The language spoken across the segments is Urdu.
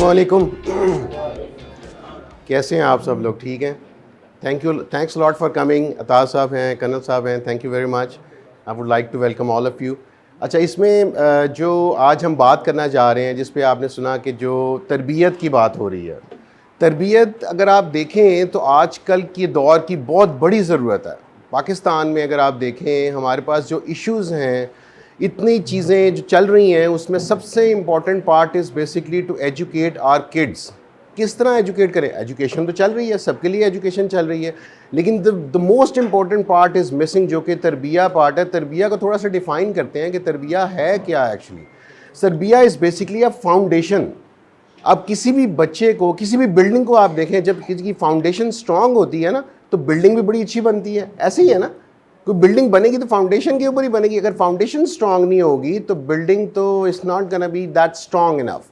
علیکم. کیسے ہیں آپ سب لوگ؟ ٹھیک ہیں؟ Thanks lot for coming. Ata صاحب ہیں, کنل صاحب ہیں, thank you very much. I would like to welcome all of you. اچھا, اس میں جو آج ہم بات کرنا چاہ رہے ہیں, جس پہ آپ نے سنا کہ جو تربیت کی بات ہو رہی ہے, تربیت اگر آپ دیکھیں تو آج کل کی دور کی بہت بڑی ضرورت ہے. پاکستان میں اگر آپ دیکھیں, ہمارے پاس جو ایشوز ہیں, اتنی چیزیں جو چل رہی ہیں, اس میں سب سے important part is basically to educate our kids. کس طرح ایجوکیٹ کریں؟ ایجوکیشن تو چل رہی ہے, سب کے لیے ایجوکیشن چل رہی ہے, لیکن the most important part is missing, جو کہ تربیہ پارٹ ہے. تربیہ کو تھوڑا سا ڈیفائن کرتے ہیں کہ تربیہ ہے کیا ایکچولی. تربیہ از بیسکلی اے فاؤنڈیشن. اب کسی بھی بچے کو, کسی بھی بلڈنگ کو آپ دیکھیں, جب کسی کی فاؤنڈیشن اسٹرانگ ہوتی ہے نا, تو بلڈنگ بھی بڑی اچھی بنتی ہے. ایسے ہی ہے نا, کوئی بلڈنگ بنے گی تو فاؤنڈیشن کے اوپر ہی بنے گی. اگر فاؤنڈیشن اسٹرانگ نہیں ہوگی تو بلڈنگ تو اٹس ناٹ گنا بی دیٹ اسٹرانگ انف.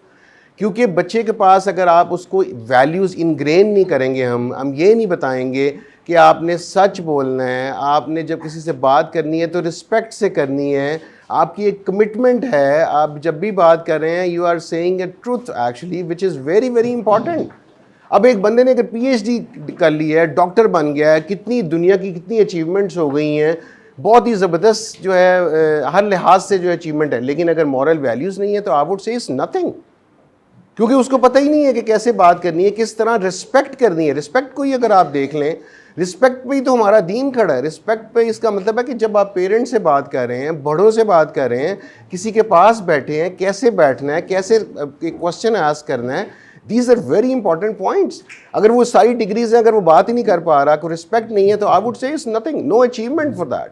کیونکہ بچے کے پاس اگر آپ اس کو ویلیوز انگرین نہیں کریں گے, ہم یہ نہیں بتائیں گے کہ آپ نے سچ بولنا ہے, آپ نے جب کسی سے بات کرنی ہے تو رسپیکٹ سے کرنی ہے, آپ کی ایک کمٹمنٹ ہے, آپ جب بھی بات کر رہے ہیں you are seeing a truth actually which is very very important. اب ایک بندے نے اگر پی ایچ ڈی کر لی ہے, ڈاکٹر بن گیا ہے, کتنی دنیا کی کتنی اچیومنٹس ہو گئی ہیں, بہت ہی زبردست جو ہے ہر لحاظ سے جو اچیومنٹ ہے, لیکن اگر مورل ویلیوز نہیں ہے تو I would say it's nothing. کیونکہ اس کو پتہ ہی نہیں ہے کہ کیسے بات کرنی ہے, کس طرح رسپیکٹ کرنی ہے. رسپیکٹ کو ہی اگر آپ دیکھ لیں, رسپیکٹ پہ ہی تو ہمارا دین کھڑا ہے. رسپیکٹ پہ اس کا مطلب ہے کہ جب آپ پیرنٹ سے بات کر رہے ہیں, بڑوں سے بات کر رہے ہیں, کسی کے پاس بیٹھے ہیں, کیسے بیٹھنا ہے, کیسے کوشچن آسک کرنا ہے, these are very important points. اگر وہ ساری ڈگریز ہیں, اگر وہ بات ہی نہیں کر پا رہا, کوئی رسپیکٹ نہیں ہے, تو I would say it's nothing, no achievement for that.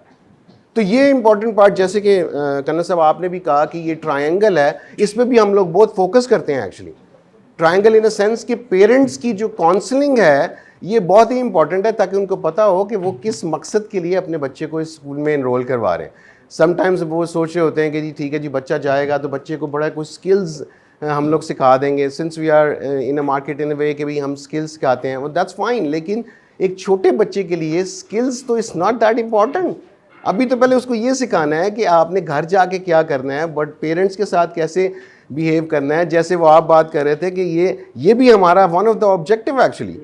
تو یہ امپورٹنٹ پارٹ, جیسے کہ کنر صاحب آپ نے بھی کہا کہ یہ ٹرائنگل ہے, اس پہ بھی ہم لوگ بہت فوکس کرتے ہیں actually. Triangle in a sense کہ پیرنٹس کی جو کاؤنسلنگ ہے یہ بہت ہی امپورٹنٹ ہے, تاکہ ان کو پتہ ہو کہ وہ کس مقصد کے لیے اپنے بچے کو اس اسکول میں انرول کروا رہے ہیں. سم ٹائمز وہ سوچ رہے ہوتے ہیں کہ جی ٹھیک ہے جی, بچہ جائے گا تو بچے کو بڑا کچھ اسکلز ہم لوگ سکھا دیں گے, since we are in a market in a way کہ بھائی ہم اسکلس سکھاتے ہیں, دیٹس فائن. لیکن ایک چھوٹے بچے کے لیے اسکلس تو اٹس ناٹ دیٹ امپورٹنٹ. ابھی تو پہلے اس کو یہ سکھانا ہے کہ آپ نے گھر جا کے کیا کرنا ہے, بٹ پیرنٹس کے ساتھ کیسے بیہیو کرنا ہے. جیسے وہ آپ بات کر رہے تھے کہ یہ بھی ہمارا one of the objective actually,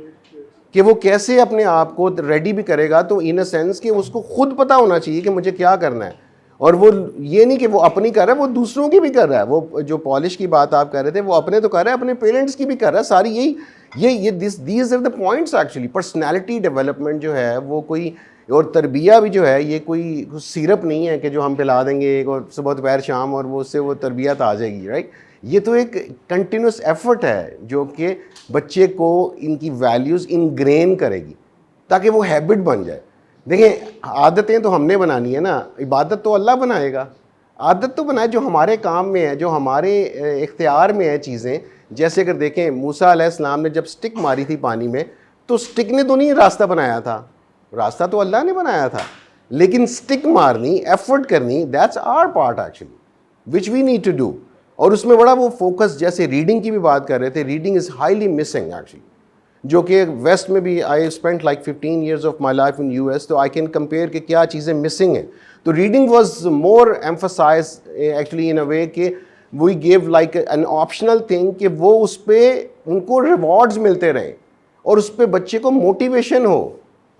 کہ وہ کیسے اپنے آپ کو ریڈی بھی کرے گا, تو ان اے سینس کہ اس کو خود پتہ ہونا چاہیے کہ مجھے کیا کرنا ہے. اور وہ یہ نہیں کہ وہ اپنی کر رہا ہے, وہ دوسروں کی بھی کر رہا ہے. وہ جو پالش کی بات آپ کر رہے تھے, وہ اپنے تو کر رہا ہے, اپنے پیرنٹس کی بھی کر رہا ہے. ساری these are the points actually. Personality development جو ہے وہ کوئی, اور تربیہ بھی جو ہے یہ کوئی سیرپ نہیں ہے کہ جو ہم پلا دیں گے اور صبح دوپہر شام اور وہ اس سے وہ تربیت آ جائے گی, رائٹ. یہ تو ایک کنٹینیوس ایفرٹ ہے جو کہ بچے کو ان کی ویلیوز انگرین کرے گی تاکہ وہ ہیبٹ بن جائے. دیکھیں, عادتیں تو ہم نے بنانی ہے نا, عبادت تو اللہ بنائے گا. عادت تو بنائے جو ہمارے کام میں ہے, جو ہمارے اختیار میں ہے چیزیں. جیسے اگر دیکھیں موسیٰ علیہ السلام نے جب سٹک ماری تھی پانی میں, تو سٹک نے تو نہیں راستہ بنایا تھا, راستہ تو اللہ نے بنایا تھا. لیکن سٹک مارنی, ایفرٹ کرنی, that's our part actually which we need to do. اور اس میں بڑا وہ فوکس, جیسے ریڈنگ کی بھی بات کر رہے تھے, reading is highly missing actually, جو کہ ویسٹ میں بھی I spent like 15 years of my life in US, تو آئی کین کمپیئر کہ کیا چیزیں مسنگ ہیں. تو reading was more emphasise actually in a way کہ we give like an optional thing, کہ وہ اس پہ ان کو ریوارڈز ملتے رہیں اور اس پہ بچے کو motivation who.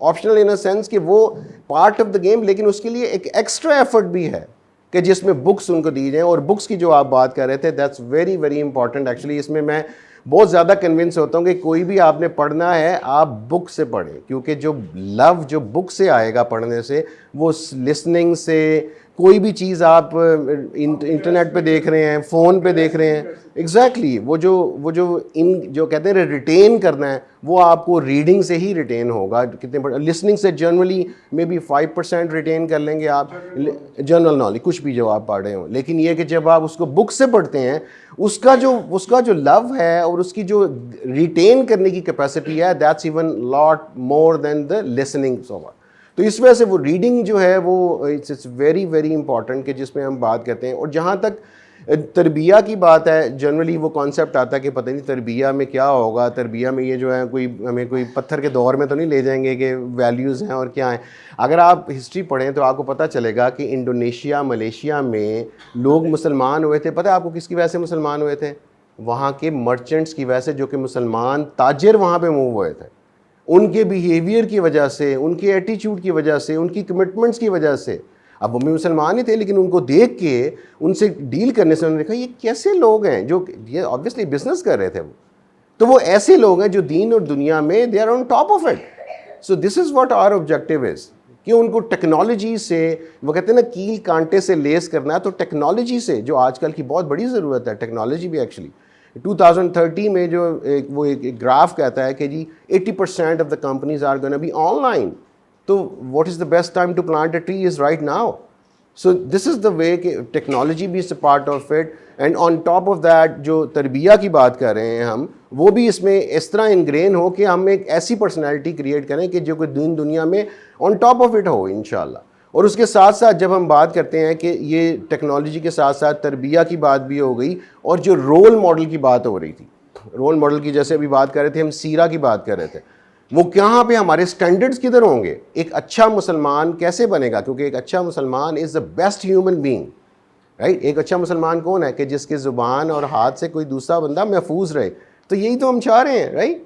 Optional in a sense کہ وہ پارٹ آف دا گیم, لیکن اس کے لیے ایک ایکسٹرا ایفرٹ بھی ہے کہ جس میں بکس ان کو دی جائیں. اور بکس کی جو آپ بات کر رہے تھے, that's very very important actually. اس میں بہت زیادہ کنونس ہوتا ہوں کہ کوئی بھی آپ نے پڑھنا ہے آپ بک سے پڑھیں, کیونکہ جو لو جو بک سے آئے گا پڑھنے سے, وہ لسننگ سے, کوئی بھی چیز آپ انٹرنیٹ پہ دیکھ رہے ہیں, فون پہ دیکھ رہے ہیں, ایگزیکٹلی وہ جو کہتے ہیں ریٹین کرنا ہے, وہ آپ کو ریڈنگ سے ہی ریٹین ہوگا. کتنے لسننگ سے جنرلی میں بھی 5% ریٹین کر لیں گے آپ, جنرل نالج کچھ بھی جو آپ پڑھ رہے ہوں. لیکن یہ کہ جب آپ اس کو بک سے پڑھتے ہیں, اس کا جو لو ہے اور اس کی جو ریٹین کرنے کی کیپیسٹی ہے, that's even lot more than the listening so much. تو اس وجہ سے وہ ریڈنگ جو ہے وہ اٹس ویری ویری امپورٹنٹ, کہ جس میں ہم بات کرتے ہیں. اور جہاں تک تربیہ کی بات ہے, جنرلی وہ کانسیپٹ آتا ہے کہ پتہ نہیں تربیہ میں کیا ہوگا, تربیہ میں یہ جو ہے ہمیں کوئی پتھر کے دور میں تو نہیں لے جائیں گے کہ ویلیوز ہیں اور کیا ہیں. اگر آپ ہسٹری پڑھیں تو آپ کو پتہ چلے گا کہ انڈونیشیا, ملیشیا میں لوگ مسلمان ہوئے تھے. پتہ ہے آپ کو کس کی وجہ سے مسلمان ہوئے تھے؟ وہاں کے مرچنٹس کی وجہ سے, جو کہ مسلمان تاجر وہاں پہ موو ہوئے تھے, ان کے بیہیویئر کی وجہ سے, ان کے ایٹیچیوڈ کی وجہ سے, ان کی کمٹمنٹس کی وجہ سے. اب وہ بھی مسلمان ہی تھے, لیکن ان کو دیکھ کے, ان سے ڈیل کرنے سے انہوں نے دیکھا یہ کیسے لوگ ہیں جو یہ آبویسلی بزنس کر رہے تھے وہ, تو وہ ایسے لوگ ہیں جو دین اور دنیا میں they are on top of it. So this is what our objective is, کہ ان کو ٹیکنالوجی سے, وہ کہتے ہیں نا کیل کانٹے سے لیس کرنا ہے, تو ٹیکنالوجی سے, جو آج کل کی بہت بڑی ضرورت ہے ٹیکنالوجی بھی ایکچولی. 2030 میں جو وہ ایک گراف کہتا ہے کہ جی 80% of the companies are gonna be online, تو what is the best time to plant a tree is right now. So this is the way کہ ٹیکنالوجی بھی is a part of it, and on top of that جو تربیہ کی بات کر رہے ہیں ہم, وہ بھی اس میں اس طرح انگرین ہو کہ ہم ایک ایسی پرسنالٹی کریٹ کریں کہ جو کہ دنیا میں آن ٹاپ آف اٹ ہو انشاءاللہ. اور اس کے ساتھ ساتھ جب ہم بات کرتے ہیں کہ یہ ٹیکنالوجی کے ساتھ ساتھ تربیہ کی بات بھی ہو گئی, اور جو رول ماڈل کی بات ہو رہی تھی, رول ماڈل کی جیسے ابھی بات کر رہے تھے ہم, سیرہ کی بات کر رہے تھے, وہ کہاں پہ ہمارے سٹینڈرڈز کدھر ہوں گے, ایک اچھا مسلمان کیسے بنے گا, کیونکہ ایک اچھا مسلمان is the best human being, right. ایک اچھا مسلمان کون ہے, کہ جس کے زبان اور ہاتھ سے کوئی دوسرا بندہ محفوظ رہے. تو یہی تو ہم چاہ رہے ہیں, رائٹ,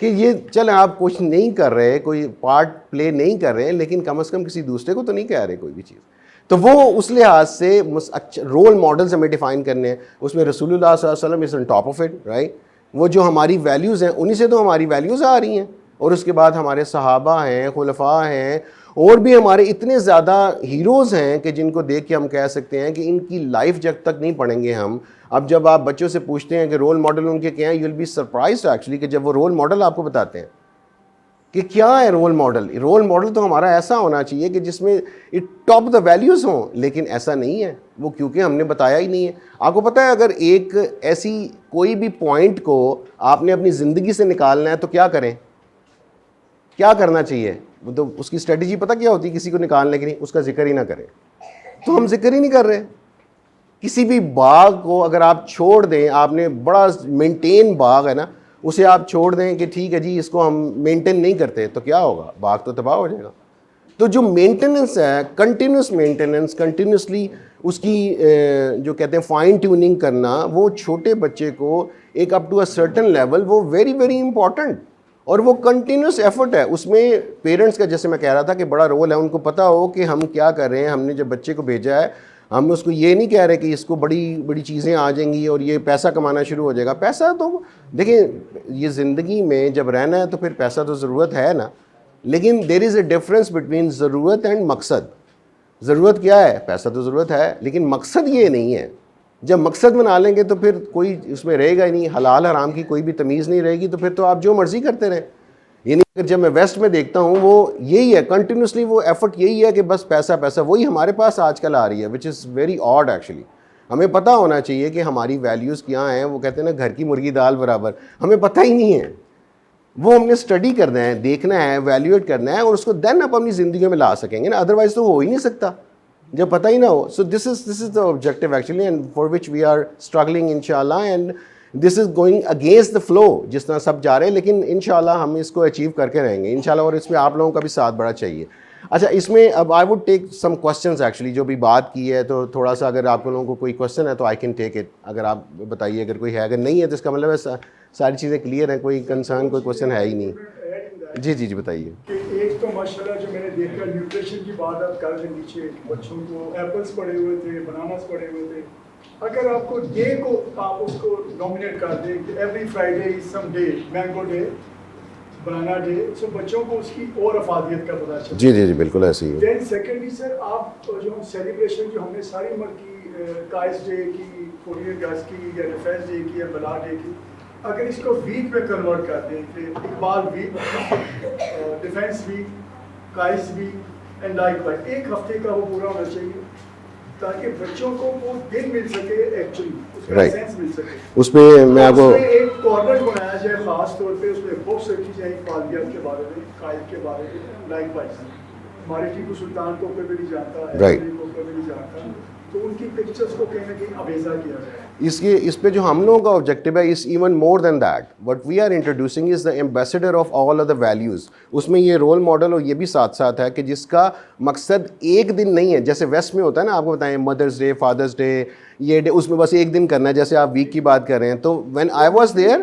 کہ یہ چلیں آپ کچھ نہیں کر رہے, کوئی پارٹ پلے نہیں کر رہے, لیکن کم از کم کسی دوسرے کو تو نہیں کہہ رہے کوئی بھی چیز. تو وہ اس لحاظ سے رول ماڈلز ہمیں ڈیفائن کرنے ہیں, اس میں رسول اللہ صلی اللہ علیہ وسلم is on top of it, right. وہ جو ہماری ویلیوز ہیں انہی سے تو ہماری ویلیوز آ رہی ہیں, اور اس کے بعد ہمارے صحابہ ہیں, خلفاء ہیں, اور بھی ہمارے اتنے زیادہ ہیروز ہیں کہ جن کو دیکھ کے ہم کہہ سکتے ہیں کہ ان کی لائف جب تک نہیں پڑھیں گے ہم. اب جب آپ بچوں سے پوچھتے ہیں کہ رول ماڈل ان کے کیا ہیں, you will be surprised actually, کہ جب وہ رول ماڈل آپ کو بتاتے ہیں کہ کیا ہے رول ماڈل. رول ماڈل تو ہمارا ایسا ہونا چاہیے کہ جس میں ٹاپ دا ویلیوز ہوں, لیکن ایسا نہیں ہے وہ, کیونکہ ہم نے بتایا ہی نہیں ہے. آپ کو پتہ ہے اگر ایک ایسی کوئی بھی پوائنٹ کو آپ نے اپنی زندگی سے نکالنا ہے تو کیا کریں, کیا کرنا چاہیے, وہ تو اس کی اسٹریٹجی پتہ کیا ہوتی ہے, کسی کو نکالنے کی نہیں, اس کا ذکر ہی نہ کریں. تو ہم ذکر ہی نہیں کر رہے. کسی بھی باغ کو اگر آپ چھوڑ دیں, آپ نے بڑا مینٹین باغ ہے نا, اسے آپ چھوڑ دیں کہ ٹھیک ہے جی اس کو ہم مینٹین نہیں کرتے, تو کیا ہوگا, باغ تو تباہ ہو جائے گا. تو جو مینٹیننس ہے, کنٹینیوس مینٹیننس, کنٹینیوسلی اس کی جو کہتے ہیں فائن ٹیوننگ کرنا, وہ چھوٹے بچے کو ایک up to a certain level, وہ ویری ویری امپورٹنٹ, اور وہ کنٹینیوس ایفرٹ ہے. اس میں پیرنٹس کا, جیسے میں کہہ رہا تھا, کہ بڑا رول ہے. ان کو پتہ ہو کہ ہم کیا کر رہے ہیں, ہم نے جب بچے کو بھیجا ہے, ہم اس کو یہ نہیں کہہ رہے کہ اس کو بڑی بڑی چیزیں آ جائیں گی اور یہ پیسہ کمانا شروع ہو جائے گا. پیسہ تو دیکھیں, یہ زندگی میں جب رہنا ہے تو پھر پیسہ تو ضرورت ہے نا, لیکن دیر از اے ڈفرینس بٹوین ضرورت اینڈ مقصد. ضرورت کیا ہے, پیسہ تو ضرورت ہے, لیکن مقصد یہ نہیں ہے. جب مقصد بنا لیں گے تو پھر کوئی اس میں رہے گا ہی نہیں, حلال حرام کی کوئی بھی تمیز نہیں رہے گی, تو پھر تو آپ جو مرضی کرتے رہیں. یعنی اگر جب میں ویسٹ میں دیکھتا ہوں, وہ یہی ہے کنٹینیوسلی, وہ ایفرٹ یہی ہے کہ بس پیسہ پیسہ, وہی ہمارے پاس آج کل آ رہی ہے, وچ از ویری آڈ ایکچولی. ہمیں پتہ ہونا چاہیے کہ ہماری ویلیوز کیا ہیں. وہ کہتے ہیں نا گھر کی مرغی دال برابر, ہمیں پتہ ہی نہیں ہے. وہ ہم نے اسٹڈی کرنا ہے, دیکھنا ہے, ایویلیویٹ کرنا ہے, اور اس کو دین آپ اپنی زندگیوں میں لا سکیں گے نا, ادروائز تو ہو ہی نہیں سکتا جب پتہ ہی نہ ہو. So this is the objective actually, and for which we are struggling انشاءاللہ, and this is going against the flow, جس طرح سب جا رہے ہیں, لیکن انشاءاللہ ہم اس کو اچیو کر کے رہیں گے انشاءاللہ, اور اس میں آپ لوگوں کا بھی ساتھ بڑا چاہیے. اچھا, اس میں اب I would take some questions actually, جو بھی بات کی ہے, تو تھوڑا سا اگر آپ لوگوں کو کوئی کوسچن ہے تو آئی کین ٹیک اٹ. اگر آپ بتائیے, اگر کوئی ہے, اگر نہیں ہے تو اس کا مطلب ہے ساری چیزیں کلیئر ہیں, کوئی کنسرن, کوئی کوسچن ہے ہی نہیں. جی جی جی بتائیے. کہ ایک تو ماشاءاللہ جو میں نے دیکھا نیوٹریشن کی بات آپ کر رہے ہیں, نیچے بچوں کو ایپلس پڑے ہوئے تھے, بناناس پڑے ہوئے تھے. اگر آپ کو ڈے کو آپ اس کو نامنیٹ کر دیں کہ ایوری فرائیڈے از سم ڈے, مینگو ڈے, بنانا ڈے, سو بچوں کو اس کی اور افادیت کا پتہ چلے. جی جی جی بالکل ایسے ہی. دین سیکنڈلی سر, آپ جو سیلیبریشن جو ہم نے ساری عمر کی, قائص ڈے کی, 14 اگست کی, یا ڈیفینس ڈے کی, یا بلا ڈے کی, اگر اس کو ویک میں کنورٹ کر دیں کہ Iqbal week, defence week, Quaid week, and likewise, ایک ہفتے کا وہ پورا ہونا چاہیے, تاکہ بچوں کو وہ دن مل سکے, ایکچولی اس کا سینس مل سکے. اس میں میں آپ کو ایک کارنر بنایا جائے خاص طور پہ, اس میں بکس رکھی جائیں اقبالیت کے بارے میں, قائد کے بارے میں, لائک وائز. ہمارے ٹیپو سلطان کو کوئی بھی نہیں جانتا ہے, Right. کو کوئی بھی نہیں جانتا, تو ان کی پکچرز کو کہیں نہ کہیں ابیزا کیا جائے. اس پہ جو ہم لوگوں کا آبجیکٹیو ہے اس even more than that what we are introducing is the ambassador of all of the values. اس میں یہ رول ماڈل اور یہ بھی ساتھ ساتھ ہے کہ جس کا مقصد ایک دن نہیں ہے, جیسے ویسٹ میں ہوتا ہے نا, آپ کو بتائیں مدرس ڈے, فادرس ڈے, یہ ڈے, اس میں بس ایک دن کرنا ہے, جیسے آپ ویک کی بات کر رہے ہیں. تو وین آئی واز دیئر,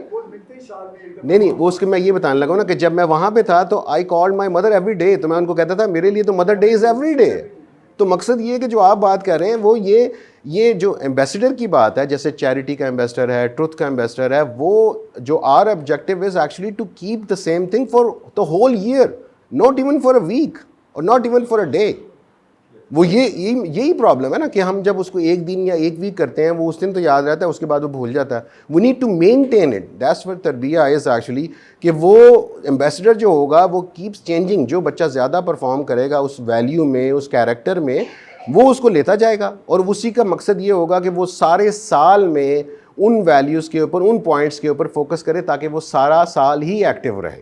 نہیں وہ اس کے میں یہ بتانے لگا نا کہ جب میں وہاں پہ تھا تو I called my mother every day, تو میں ان کو کہتا تھا میرے لیے تو mother day is every day. تو مقصد یہ ہے کہ جو آپ بات کر رہے ہیں وہ یہ جو ایمبیسڈر کی بات ہے, جیسے چیریٹی کا ایمبیسڈر ہے, ٹروتھ کا ایمبیسڈر ہے, وہ جو our objective is actually to keep the same thing for the whole year, not even for a week اور not even for a day. وہ یہی پرابلم ہے نا کہ ہم جب اس کو ایک دن یا ایک ویک کرتے ہیں وہ اس دن تو یاد رہتا ہے, اس کے بعد وہ بھول جاتا ہے. We need to maintain it, that's what تربیہ از ایکچولی, کہ وہ ایمبیسڈر جو ہوگا وہ کیپس چینجنگ. جو بچہ زیادہ پرفارم کرے گا اس ویلیو میں, اس کیریکٹر میں, وہ اس کو لیتا جائے گا, اور اسی کا مقصد یہ ہوگا کہ وہ سارے سال میں ان ویلیوز کے اوپر, ان پوائنٹس کے اوپر فوکس کرے تاکہ وہ سارا سال ہی ایکٹیو رہے.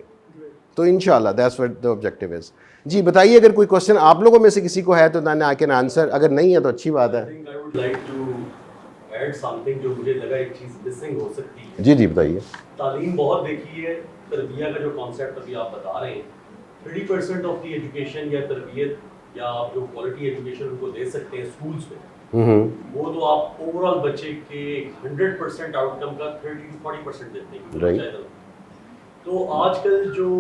تو انشاءاللہ that's what the objective is. جی بتائیے اگر کوئی کوشچن آپ لوگوں میں سے کسی کو ہے تو دین آئی کین آنسر, اگر نہیں ہے تو اچھی بات ہے. جو مجھے لگا ایک چیز مسنگ ہو سکتی ہے. جی جی بتائیے. تعلیم بہت دیکھی ہے, تربیہ کا جو کانسیپٹ ابھی آپ بتا رہے ہیں, 30% آف دی ایجوکیشن یا تربیت یا آپ جو کوالٹی ایجوکیشن ان کو دے سکتے ہیں اسکولس میں, وہ تو آپ اوور آل بچے کے 100% آؤٹ کم کا 30-40% دیتے ہیں. تو آج کل جو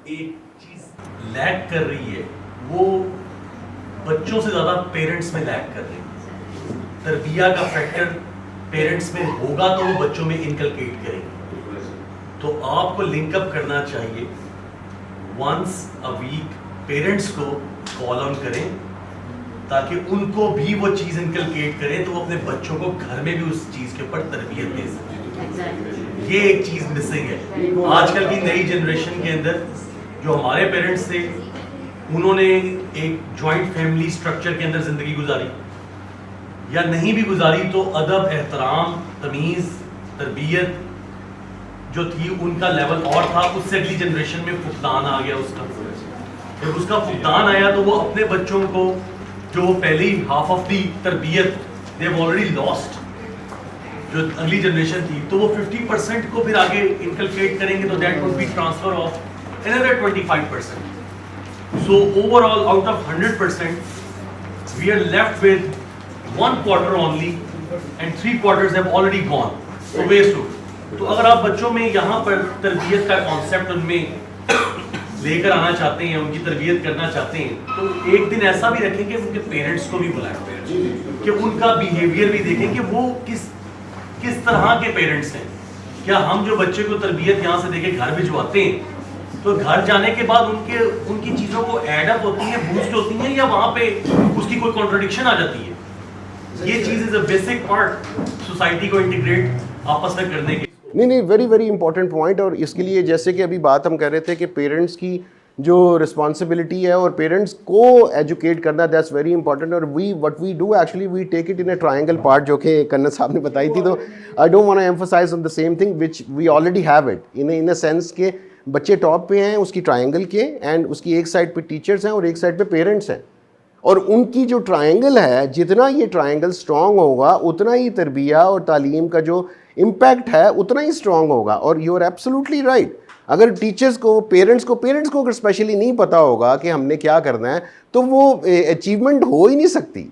ایک چیز لیک کر رہی ہے وہ بچوں سے زیادہ پیرنٹس میں لیک کر رہی ہے. تربیہ کا فیکٹر پیرنٹس میں ہوگا تو وہ بچوں میں انکلکیٹ کریں گے. تو آپ کو لنک اپ کرنا چاہیے, ونس اے ویک پیرنٹس کو کال آن کریں تاکہ ان کو بھی وہ چیز انکلکیٹ کریں تو وہ اپنے بچوں کو گھر میں بھی اس چیز کے اوپر تربیت دے سکیں. یہ ایک چیز مسنگ ہے آج کل کی نئی جنریشن کے اندر. جو ہمارے پیرنٹس تھے انہوں نے ایک جوائنٹ فیملی سٹرکچر کے اندر زندگی گزاری, یا نہیں بھی گزاری تو ادب, احترام, تمیز, تربیت جو تھی ان کا لیول اور تھا. اس سے اگلی جنریشن میں فقدان آ گیا اس کا. جب اس کا فقدان آیا تو وہ اپنے بچوں کو جو پہلی ہاف آف دی تربیت دے ہیو آلریڈی لاسٹ, جو اگلی جنریشن تھی, تو وہ 50% کو پھر آگے انکلکیٹ کریں گے تو that would be transfer of another 25%. So overall out of 100% we are left with 1/4 only and 3/4 have already gone. So waste to. تو اگر آپ بچوں میں یہاں پر تربیت کا کانسیپٹ ان میں لے کر آنا چاہتے ہیں, ان کی تربیت کرنا چاہتے ہیں, تو ایک دن ایسا بھی رکھیں کہ ان کے پیرنٹس کو بھی بلائیں, کہ ان کا بیہیویئر بھی دیکھیں کہ وہ کس طرح کے پیرنٹس ہیں. کیا ہم جو بچے کو تربیت یہاں سے دے کے گھر بھجواتے ہیں تو گھر جانے کے بعد ان کی چیزوں کو ایڈ اپ ہوتی ہیں, بوسٹ ہوتی ہیں, یا وہاں پہ اس کی کوئی کانٹرڈکشن آ جاتی ہے. یہ چیز از اے بیسک پارٹ سوسائٹی کو انٹیگریٹ آپس میں کرنے کے. نہیں ویری ویری امپورٹنٹ پوائنٹ. اور اس کے لیے جیسے کہ ابھی بات ہم کر رہے تھے کہ پیرنٹس کی جو رسپانسبلٹی ہے اور پیرنٹس کو ایجوکیٹ کرنا, دیٹس ویری امپورٹنٹ. اور what we do actually we take it in a triangle part, جو کہ کنت صاحب نے بتائی تھی. تو I don't want to emphasize on the same thing which we already have it in a sense کہ بچے ٹاپ پہ ہیں اس کی ٹرائنگل کے, اینڈ اس کی ایک سائڈ پہ ٹیچرس ہیں اور ایک سائڈ پہ پیرنٹس ہیں. اور ان کی جو ٹرائنگل ہے, جتنا یہ ٹرائنگل اسٹرانگ ہوگا اتنا ہی تربیہ اور تعلیم کا جو امپیکٹ ہے اتنا ہی اسٹرانگ ہوگا. اور یو آر ایبسلیوٹلی رائٹ. اگر ٹیچرس کو پیرنٹس کو اگر اسپیشلی نہیں پتہ ہوگا کہ ہم نے کیا کرنا ہے تو وہ اچیومنٹ ہو ہی نہیں سکتی.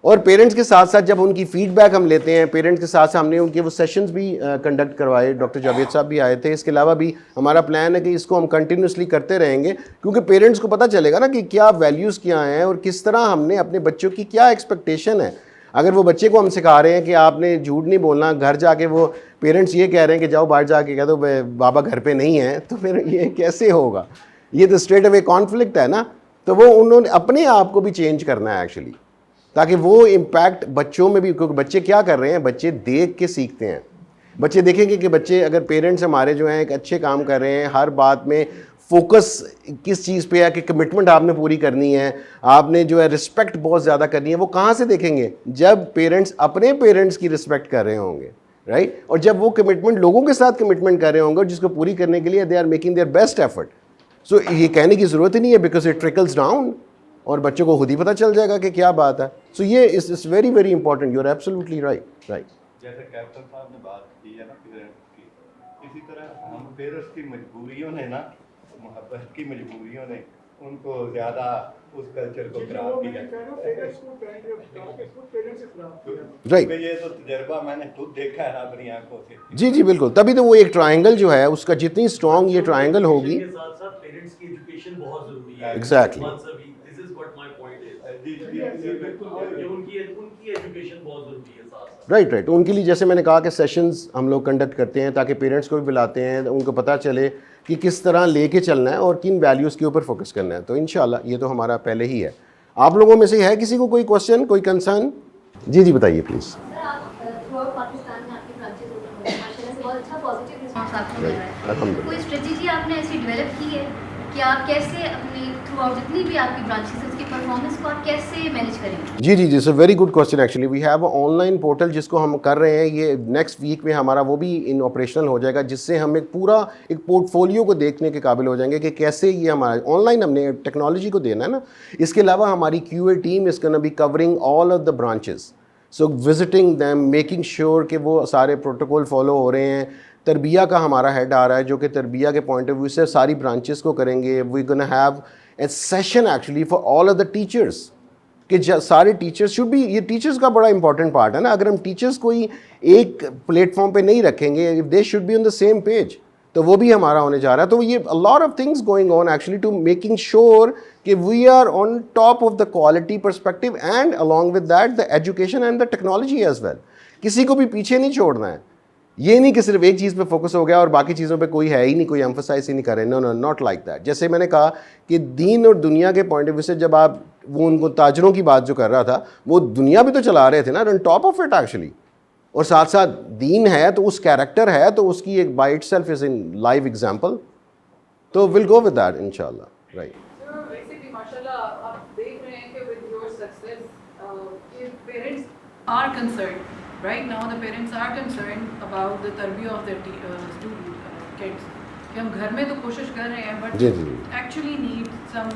اور پیرنٹس کے ساتھ ساتھ جب ان کی فیڈ بیک ہم لیتے ہیں, پیرنٹس کے ساتھ ساتھ ہم نے ان کے وہ سیشنز بھی کنڈکٹ کروائے, ڈاکٹر جاوید صاحب بھی آئے تھے. اس کے علاوہ بھی ہمارا پلان ہے کہ اس کو ہم کنٹینیوسلی کرتے رہیں گے, کیونکہ پیرنٹس کو پتہ چلے گا نا کہ کیا ویلیوز کیا ہیں اور کس طرح ہم نے اپنے بچوں کی کیا ایکسپیکٹیشن ہے. اگر وہ بچے کو ہم سکھا رہے ہیں کہ آپ نے جھوٹ نہیں بولنا, گھر جا کے وہ پیرنٹس یہ کہہ رہے ہیں کہ جاؤ باہر جا کے کہہ دو بابا گھر پہ نہیں ہے, تو پھر یہ کیسے ہوگا؟ یہ تو اسٹریٹ اوے کانفلکٹ ہے نا. تو وہ انہوں نے اپنے آپ کو بھی چینج کرنا ہے ایکچولی, تاکہ وہ امپیکٹ بچوں میں بھی, کیونکہ بچے کیا کر رہے ہیں, بچے دیکھ کے سیکھتے ہیں. بچے دیکھیں گے کہ بچے اگر پیرنٹس ہمارے جو ہیں ایک اچھے کام کر رہے ہیں, ہر بات میں فوکس کس چیز پہ ہے کہ کمٹمنٹ آپ نے پوری کرنی ہے, آپ نے جو ہے رسپیکٹ بہت زیادہ کرنی ہے, وہ کہاں سے دیکھیں گے؟ جب پیرنٹس اپنے پیرنٹس کی رسپیکٹ کر رہے ہوں گے, رائٹ. اور جب وہ کمٹمنٹ لوگوں کے ساتھ کمٹمنٹ کر رہے ہوں گے جس کو پوری کرنے کے لیے they are making their best effort. So یہ کہنے کی ضرورت ہی نہیں ہے, بیکاز اٹ ٹریکلز ڈاؤن. اور بچوں کو خود ہی پتہ چل جائے گا کہ کیا بات ہے. سو یہ is very very important. You are absolutely right. جیسے کیپٹن صاحب نے بات کی ہے نا پیرنٹس کی, اسی طرح ہم پیرنٹس کی مجبوریوں نے نا, محبت کی مجبوریوں نے ان کو زیادہ اس کلچر کو خراب کیا. رائٹ. یہ تو تجربہ میں نے خود دیکھا ہے اپنی آنکھوں سے. جی جی بالکل. تبھی تو وہ ایک ٹرائنگل جو ہے اس کا جتنی اسٹرانگ یہ ٹرائنگل ہوگی. ساتھ ساتھ پیرنٹس کی ایجوکیشن بہت ضروری ہے. Exactly. This is what my point is. جی جی ان کی ایجوکیشن بہت ضروری ہے ساتھ. رائٹ. ان کے لیے جیسے میں نے کہا کہ سیشنز ہم لوگ کنڈکٹ کرتے ہیں تاکہ پیرنٹس کو بھی بلاتے ہیں, ان کو پتہ چلے کہ کس طرح لے کے چلنا ہے اور کن ویلیوز کے اوپر فوکس کرنا ہے. تو انشاءاللہ یہ تو ہمارا پہلے ہی ہے. آپ لوگوں میں سے ہے کسی کو کوئی کوشچن, کوئی کنسرن؟ جی جی بتائیے پلیز. سر آپ تھرو آؤٹ پاکستان میں آپ کی برانچز اوپن ہوئی ہیں, ماشاءاللہ سے بہت اچھا پازیٹیو رسپانس آپ کو مل رہا ہے. الحمدللہ. کوئی اسٹریٹجی آپ نے ایسی ڈیولپ کی ہے کہ آپ کیسے اپنی تھرو آؤٹ جتنی بھی آپ کی برانچز ہیں اس کی پرفارمنس کو آپ کیسے مینیج کریں گے؟ جی جی جی it's a very good question. Actually we have a online portal جس کو ہم کر رہے ہیں, یہ نیکسٹ ویک میں ہمارا وہ بھی ان آپریشنل ہو جائے گا, جس سے ہم ایک پورا ایک پورٹ فولیو کو دیکھنے کے قابل ہو جائیں گے کہ کیسے یہ ہمارا آن لائن ہم نے ٹیکنالوجی کو دینا ہے نا. اس کے علاوہ ہماری Q A team is gonna be covering all of the branches, so visiting them, making sure کہ وہ سارے پروٹوکول فالو ہو رہے ہیں. تربیہ کا ہمارا ہیڈ آ رہا ہے جو کہ تربیہ کے پوائنٹ آف ویو سے ساری برانچز کو کریں گے. We gonna have a session actually for all of the teachers کہ سارے ٹیچرس شوڈ بی, یہ ٹیچرس کا بڑا امپورٹنٹ پارٹ ہے نا. اگر ہم ٹیچرس کوئی ایک پلیٹ فارم پہ نہیں رکھیں گے, they should be on the same page, تو وہ بھی ہمارا ہونے جا رہا ہے. تو یہ lot of things going on actually to making sure کہ we are on top of the quality perspective and along with that the education and the technology as well. کسی کو بھی پیچھے نہیں چھوڑنا ہے. یہ نہیں کہ صرف ایک چیز پہ فوکس ہو گیا اور باقی چیزوں پہ کوئی ہے ہی نہیں, کوئی ایمفسائز ہی نہیں کر رہے. نو نو ناٹ لائک دیٹ. جیسے میں نے کہا کہ دین اور دنیا کے پوائنٹ آف ویو سے جب آپ وہ ان کو تاجروں کی بات جو کر رہا تھا, وہ دنیا بھی تو چلا رہے تھے نا, آن ٹاپ آف اٹ ایکچولی, اور ساتھ ساتھ دین ہے تو اس کیریکٹر ہے تو اس کی ایک by itself is an live example. تو ول گو ود دیٹ انشاءاللہ. رائٹ. بیسکلی ماشاءاللہ آپ دیکھ رہے ہیں کہ with your success parents are concerned right now, the parents are concerned about the tarbiyah of their kids. کہ ہم گھر میں تو کوشش کر رہے ہیں but actually need some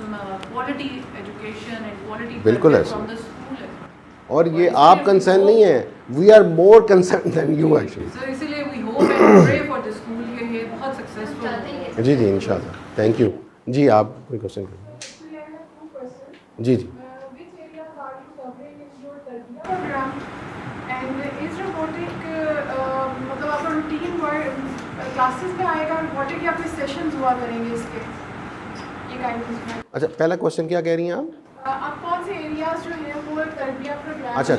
quality education and quality from the school. اور یہ آپ کنسرن نہیں ہے, we are more concern than you actually. So اسی لیے we hope and pray for the school کہ یہ بہت سکسیسفل ہو. جی جی انشاءاللہ. Thank you. جی آپ کوئی کوشچن کریں؟ جی جی. مطلب آپ کا روٹین کلاسز میں آئے گا, روبوٹک یا اپنے سیشنز ہوا کریں گے اس کے, یہ گائیڈنس میں. اچھا پہلا کوشچن کیا کہہ رہی ہیں آپ؟ آپ کون سے ایریاز جو ہیں وہ تربیہ پروگرام. اچھا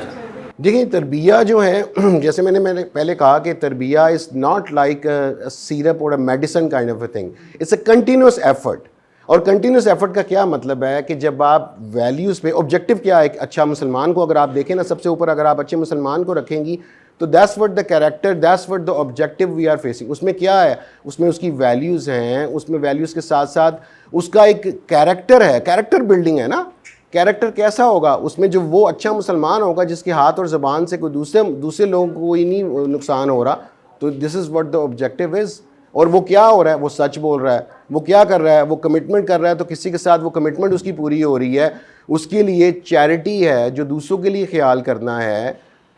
دیکھیں تربیہ جو ہے, جیسے میں نے پہلے کہا کہ تربیہ از ناٹ لائک سیرپ اور medicine kind of a thing, it's a continuous effort. اور کنٹینیوس ایفرٹ کا کیا مطلب ہے کہ جب آپ ویلیوز پہ, آبجیکٹیو کیا ہے ایک اچھا مسلمان کو اگر آپ دیکھیں نا, سب سے اوپر اگر آپ اچھے مسلمان کو رکھیں گی تو that's what the character, that's what the objective we are facing. اس میں کیا ہے, اس میں اس کی ویلیوز ہیں, اس میں ویلیوز کے ساتھ ساتھ اس کا ایک کیریکٹر ہے, کیریکٹر بلڈنگ ہے نا. کیریکٹر کیسا ہوگا اس میں, جو وہ اچھا مسلمان ہوگا جس کے ہاتھ اور زبان سے کوئی دوسرے لوگوں کو کوئی نہیں نقصان ہو رہا, تو دس از واٹ دا آبجیکٹیو از. اور وہ کیا ہو رہا ہے, وہ سچ بول رہا ہے, وہ کیا کر رہا ہے, وہ کمٹمنٹ کر رہا ہے, تو کسی کے ساتھ وہ کمٹمنٹ اس کی پوری ہو رہی ہے, اس کے لیے چیریٹی ہے, جو دوسروں کے لیے خیال کرنا ہے.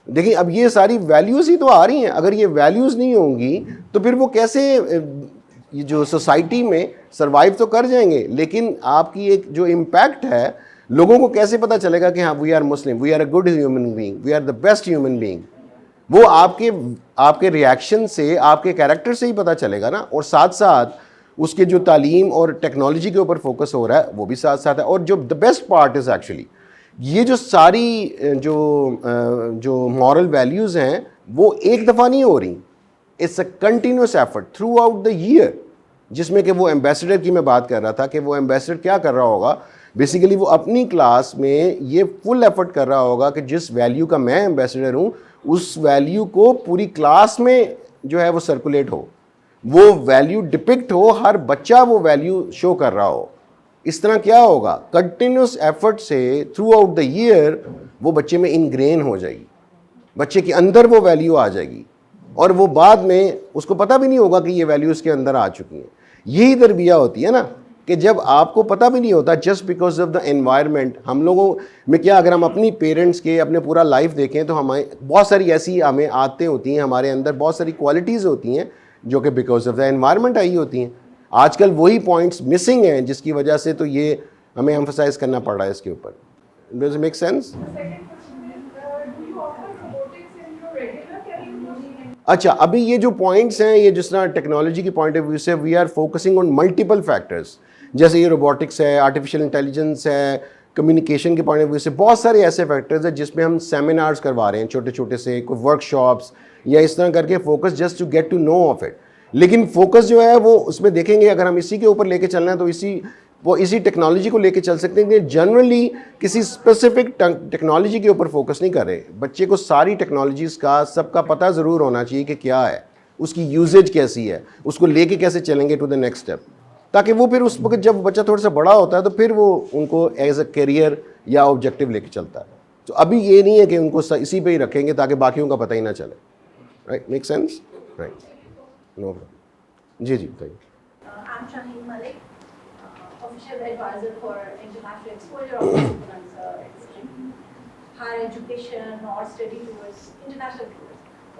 دیکھیں اب یہ ساری ویلیوز ہی تو آ رہی ہیں. اگر یہ ویلیوز نہیں ہوں گی تو پھر وہ کیسے یہ جو سوسائٹی میں سروائیو تو کر جائیں گے, لیکن آپ کی ایک جو امپیکٹ ہے لوگوں کو کیسے پتہ چلے گا کہ ہاں we are Muslim, we are a good human being, we are the best human being. وہ آپ کے ریئیکشن سے, آپ کے کیریکٹر سے ہی پتہ چلے گا نا. اور ساتھ ساتھ اس کے جو تعلیم اور ٹیکنالوجی کے اوپر فوکس ہو رہا ہے وہ بھی ساتھ ساتھ ہے. اور جو the best part is actually یہ جو ساری جو مورل ویلیوز ہیں وہ ایک دفعہ نہیں ہو رہی, it's a continuous effort throughout the year, جس میں کہ وہ ایمبیسڈر کی میں بات کر رہا تھا کہ وہ ایمبیسڈر کیا کر رہا ہوگا, بیسیکلی وہ اپنی کلاس میں یہ فل ایفرٹ کر رہا ہوگا کہ جس ویلیو کا میں ایمبیسڈر ہوں اس ویلیو کو پوری کلاس میں جو ہے وہ سرکولیٹ ہو, وہ ویلیو ڈپکٹ ہو, ہر بچہ وہ ویلیو شو کر رہا ہو. اس طرح کیا ہوگا, کنٹینیوس ایفرٹ سے تھرو آؤٹ دا ایئر وہ بچے میں انگرین ہو جائے گی, بچے کے اندر وہ ویلیو آ جائے گی, اور وہ بعد میں اس کو پتہ بھی نہیں ہوگا کہ یہ ویلیو اس کے اندر آ چکی ہیں. یہی تربیہ ہوتی ہے نا, کہ جب آپ کو پتہ بھی نہیں ہوتا just because of the environment. ہم لوگوں میں کیا, اگر ہم اپنی پیرنٹس کے اپنے پورا لائف دیکھیں تو ہمیں بہت ساری ایسی ہمیں عادتیں ہوتی ہیں, ہمارے اندر بہت ساری کوالٹیز ہوتی ہیں جو کہ because of the environment I ہوتی ہیں. آج کل وہی پوائنٹس مسنگ ہیں جس کی وجہ سے تو یہ ہمیں ایمفسائز کرنا پڑ رہا ہے اس کے اوپر. Does it make sense? اچھا, ابھی یہ جو پوائنٹس ہیں, یہ جس طرح ٹیکنالوجی کی پوائنٹ آف ویو سے we are focusing on multiple factors, جیسے یہ روبوٹکس ہے, آرٹیفیشیل انٹیلیجنس ہے, کمیونیکیشن کے پوائنٹ آف ویو سے بہت سارے ایسے فیکٹرز ہیں جس میں ہم سیمینارز کروا رہے ہیں چھوٹے چھوٹے سے, کوئی ورک شاپس یا اس طرح کر کے focus just to get to know of it. لیکن فوکس جو ہے وہ اس میں دیکھیں گے, اگر ہم اسی کے اوپر لے کے چلنا ہے تو اسی ٹیکنالوجی کو لے کے چل سکتے ہیں کہ جنرلی کسی اسپیسیفک ٹیکنالوجی کے اوپر فوکس نہیں کر رہے. بچے کو ساری ٹیکنالوجیز کا سب کا پتہ ضرور ہونا چاہیے کہ کیا ہے, اس کی یوزیج کیسی ہے, اس کو لے کے کیسے چلیں گے ٹو دا نیکسٹ اسٹیپ, تاکہ وہ پھر اس وقت جب بچہ تھوڑا سا بڑا ہوتا ہے تو پھر وہ ان کو ایز اے کیریئر یا آبجیکٹیو لے کے چلتا ہے. تو ابھی یہ نہیں ہے کہ ان کو اسی پہ ہی رکھیں گے تاکہ باقیوں کا پتہ ہی نہ چلے. Right, make sense? Right, no problem. جی بتائیے. I'm Shaheen Malik, official advisor for international exposure of students in higher education or study tours, international tours.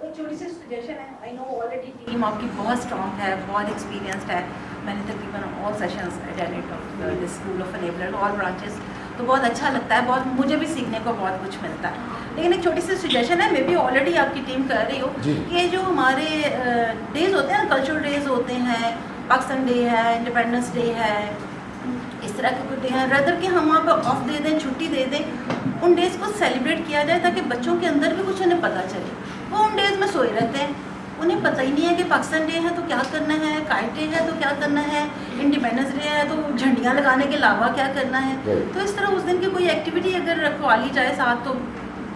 ایک چھوٹی سی سجیشن ہے. آئی نو آلریڈی ٹیم آپ کی بہت اسٹرانگ ہے, بہت ایکسپیرینسڈ ہے. میں نے تقریباً all sessions attend of this school of enabler, all branches, تو بہت اچھا لگتا ہے, بہت مجھے بھی سیکھنے کو بہت کچھ ملتا ہے. لیکن ایک چھوٹی سی سجیشن ہے, میں بھی آلریڈی آپ کی ٹیم کر رہی ہوں, کہ جو ہمارے ڈیز ہوتے ہیں, کلچرل ڈیز ہوتے ہیں, پاکستان ڈے ہے, انڈیپینڈنس ڈے ہے, اس طرح کے کچھ ڈے ہیں, ردر کہ ہم وہاں پہ آف دے دیں, چھٹی دے دیں, ان ڈیز کو سیلیبریٹ کیا جائے تاکہ بچوں کے اندر بھی کچھ انہیں پتہ چلے. وہ ان ڈیز میں سوئے رہتے ہیں, انہیں پتہ ہی نہیں ہے کہ پاکستان ڈے ہے تو کیا کرنا ہے, کائٹ ڈے ہے تو کیا کرنا ہے, انڈیپینڈنس ڈے ہے تو جھنڈیاں لگانے کے علاوہ کیا کرنا ہے. تو اس طرح اس دن کی کوئی ایکٹیویٹی اگر رکھوا لی جائے ساتھ, تو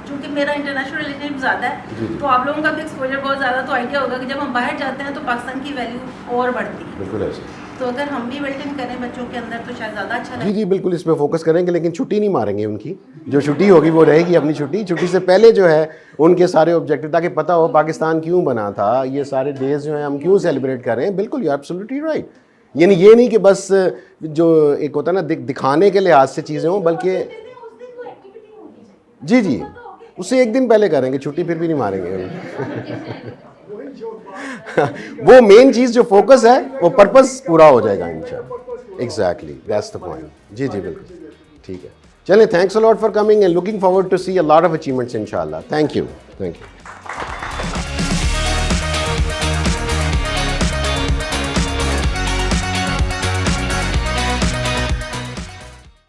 چونکہ میرا انٹرنیشنل ریلیشن زیادہ ہے تو آپ لوگوں کا بھی ایکسپوجر بہت زیادہ, تو آئیڈیا ہوگا کہ جب ہم باہر جاتے ہیں تو پاکستان کی ویلیو اور بڑھتی ہے. بالکل ایسے. تو اگر ہم بھی بلٹ ان کریں بچوں کے اندر تو شاید زیادہ اچھا لگے. جی بالکل, اس پہ فوکس کریں گے, لیکن چھٹی نہیں ماریں گے ان کی. جو چھٹی ہوگی وہ رہے گی اپنی چھٹی سے پہلے جو ہے ان کے سارے آبجیکٹیو, تاکہ پتہ ہو پاکستان کیوں بنا تھا, یہ سارے ڈیز جو ہیں ہم کیوں سیلیبریٹ کر رہے ہیں. بالکل, یو ایبسلیٹلی رائٹ. یعنی یہ نہیں کہ بس جو ایک ہوتا ہے نا دکھانے کے لحاظ سے چیزیں ہوں, بلکہ جی اس سے ایک دن پہلے کریں گے چھٹی, پھر بھی نہیں ماریں گے. وہ مین چیز جو فوکس ہے وہ پرپز پورا ہو جائے گا انشاءاللہ. Exactly, that's the point. جی بالکل, ٹھیک ہے. چلیں, thanks a lot for coming and looking forward to see a lot of achievements انشاءاللہ. Thank you.